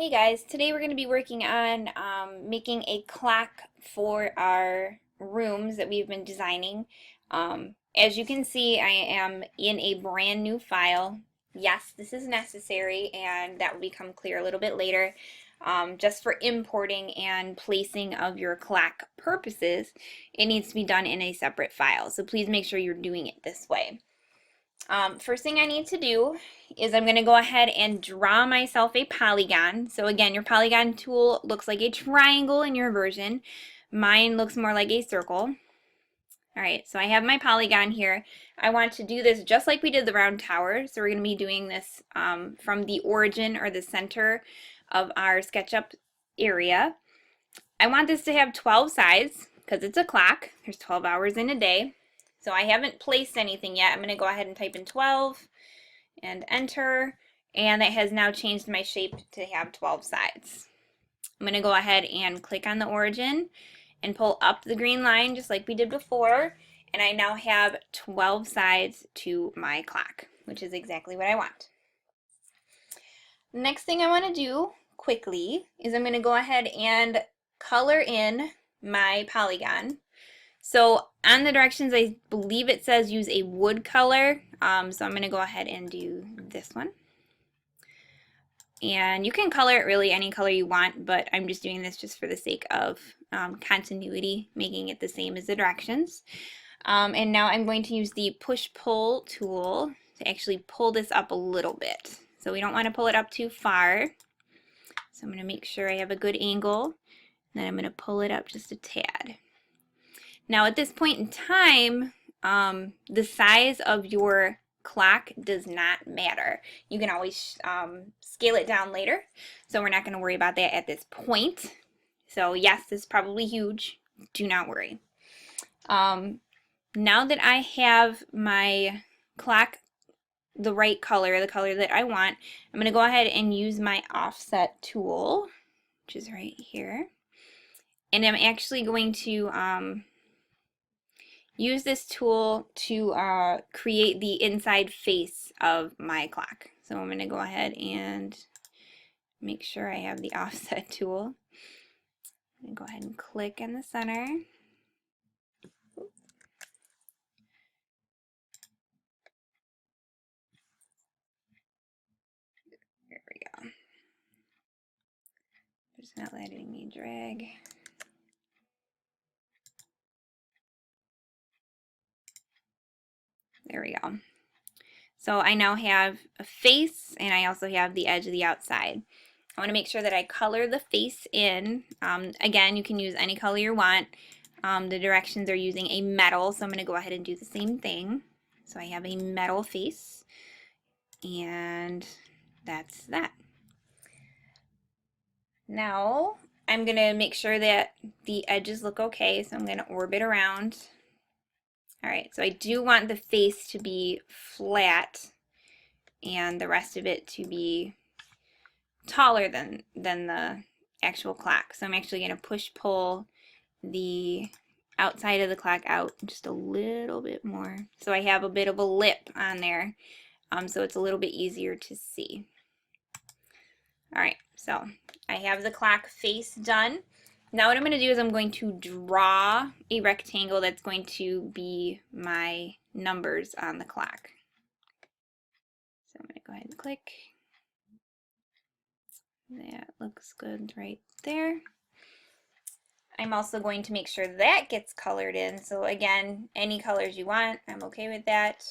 Hey guys, today we're going to be working on making a clock for our rooms that we've been designing. As you can see, I am in a brand new file. Yes, this is necessary, and that will become clear a little bit later. Just for importing and placing of your clock purposes, it needs to be done in a separate file. So please make sure you're doing it this way. First thing I need to do is I'm going to go ahead and draw myself a polygon. So again, your polygon tool looks like a triangle in your version. Mine looks more like a circle. Alright, so I have my polygon here. I want to do this just like we did the round tower. So we're going to be doing this from the origin or the center of our SketchUp area. I want this to have 12 sides because it's a clock. There's 12 hours in a day. So I haven't placed anything yet. I'm going to go ahead and type in 12 and enter, and that has now changed my shape to have 12 sides. I'm going to go ahead and click on the origin and pull up the green line just like we did before, and I now have 12 sides to my clock, which is exactly what I want. The next thing I want to do quickly is I'm going to go ahead and color in my polygon. So on the directions, I believe it says use a wood color. So I'm going to go ahead and do this one. And you can color it really any color you want, but I'm just doing this just for the sake of continuity, making it the same as the directions. And now I'm going to use the push-pull tool to actually pull this up a little bit. So we don't want to pull it up too far. So I'm going to make sure I have a good angle. And then I'm going to pull it up just a tad. Now at this point in time, the size of your clock does not matter. You can always scale it down later, so we're not going to worry about that at this point. So yes, this is probably huge. Do not worry. Now that I have my clock the right color, the color that I want, I'm going to go ahead and use my offset tool, which is right here. And I'm actually going to use this tool to create the inside face of my clock. So I'm going to go ahead and make sure I have the offset tool. I'm going to go ahead and click in the center. There we go. It's not letting me drag. There we go. So I now have a face, and I also have the edge of the outside. I want to make sure that I color the face in. Again, you can use any color you want. The directions are using a metal, so I'm going to go ahead and do the same thing. So I have a metal face, and that's that. Now I'm going to make sure that the edges look okay, so I'm going to orbit around. Alright, so I do want the face to be flat and the rest of it to be taller than the actual clock. So I'm actually going to push-pull the outside of the clock out just a little bit more. So I have a bit of a lip on there, so it's a little bit easier to see. Alright, so I have the clock face done. Now what I'm going to do is I'm going to draw a rectangle that's going to be my numbers on the clock. So I'm going to go ahead and click. That looks good right there. I'm also going to make sure that gets colored in. So again, any colors you want, I'm okay with that.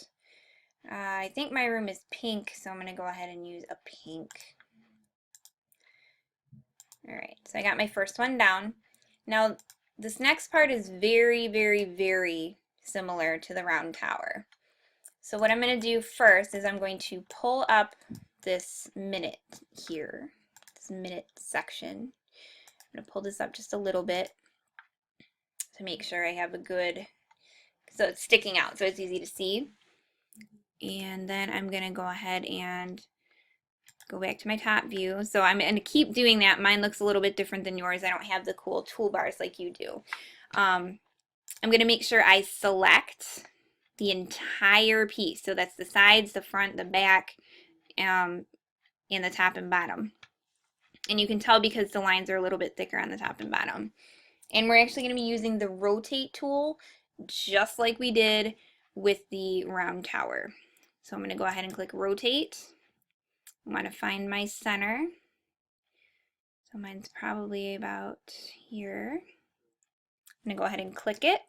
I think my room is pink, so I'm going to go ahead and use a pink. Alright, so I got my first one down. Now, this next part is very, very, very similar to the round tower. So what I'm going to do first is I'm going to pull up this minute here, this minute section. I'm going to pull this up just a little bit to make sure I have a good, so it's sticking out so it's easy to see. And then I'm going to go ahead and go back to my top view. So I'm going to keep doing that. Mine looks a little bit different than yours. I don't have the cool toolbars like you do. I'm going to make sure I select the entire piece. So that's the sides, the front, the back, and the top and bottom. And you can tell because the lines are a little bit thicker on the top and bottom. And we're actually going to be using the rotate tool just like we did with the round tower. So I'm going to go ahead and click rotate. I want to find my center. So mine's probably about here. I'm going to go ahead and click it.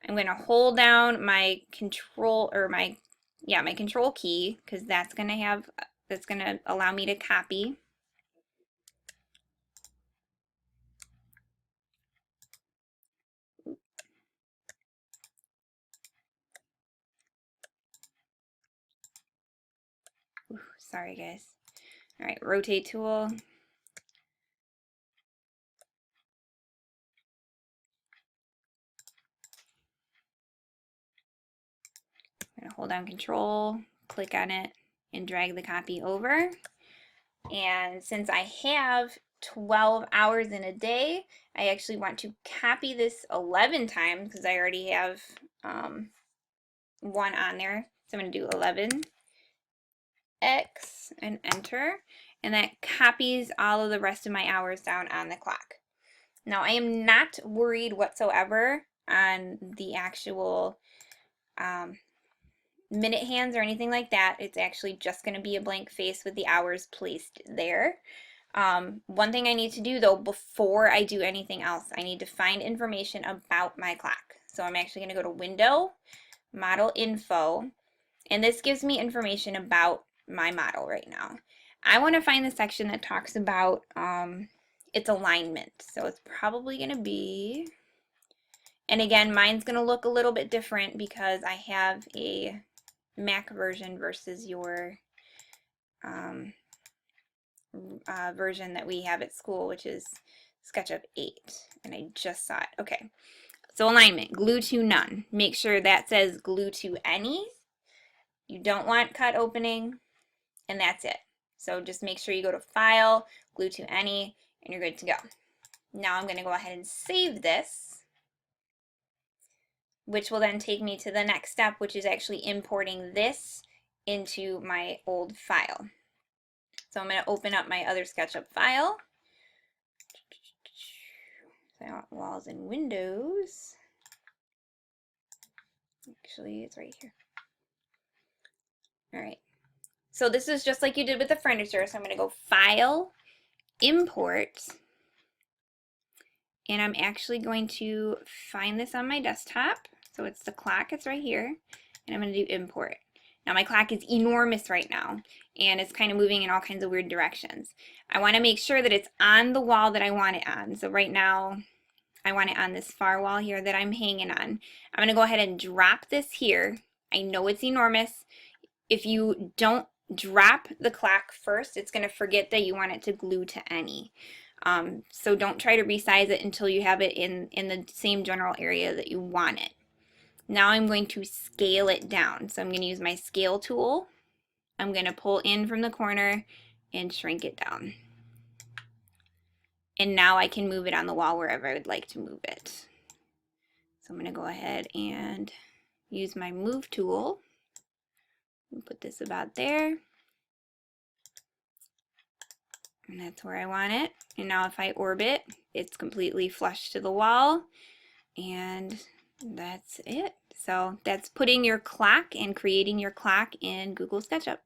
I'm going to hold down my control or my control key because that's going to allow me to copy. Ooh, sorry guys. All right, rotate tool. I'm gonna hold down control, click on it, and drag the copy over. And since I have 12 hours in a day, I actually want to copy this 11 times because I already have one on there. So I'm going to do 11, X, and enter. And that copies all of the rest of my hours down on the clock. Now I am not worried whatsoever on the actual minute hands or anything like that. It's actually just going to be a blank face with the hours placed there. One thing I need to do though before I do anything else, I need to find information about my clock. So I'm actually going to go to Window, Model Info, and this gives me information about my model right now. I want to find the section that talks about its alignment. So it's probably going to be, and again, mine's going to look a little bit different because I have a Mac version versus your version that we have at school, which is SketchUp 8, and I just saw it. Okay, so alignment, glue to none. Make sure that says glue to any. You don't want cut opening, and that's it. So just make sure you go to File, glue to any, and you're good to go. Now I'm going to go ahead and save this, which will then take me to the next step, which is actually importing this into my old file. So I'm going to open up my other SketchUp file. So I want walls and windows. Actually, it's right here. All right. So this is just like you did with the furniture. So I'm going to go File, Import, and I'm actually going to find this on my desktop. So it's the clock, it's right here, and I'm going to do Import. Now my clock is enormous right now, and it's kind of moving in all kinds of weird directions. I want to make sure that it's on the wall that I want it on. So right now, I want it on this far wall here that I'm hanging on. I'm going to go ahead and drop this here. I know it's enormous. If you don't drop the clock first, it's going to forget that you want it to glue to any. So don't try to resize it until you have it in the same general area that you want it. Now I'm going to scale it down. So I'm going to use my scale tool. I'm going to pull in from the corner and shrink it down. And now I can move it on the wall wherever I would like to move it. So I'm going to go ahead and use my move tool. And put this about there. And that's where I want it. And now if I orbit, it's completely flush to the wall. And that's it. So that's putting your clock and creating your clock in Google SketchUp.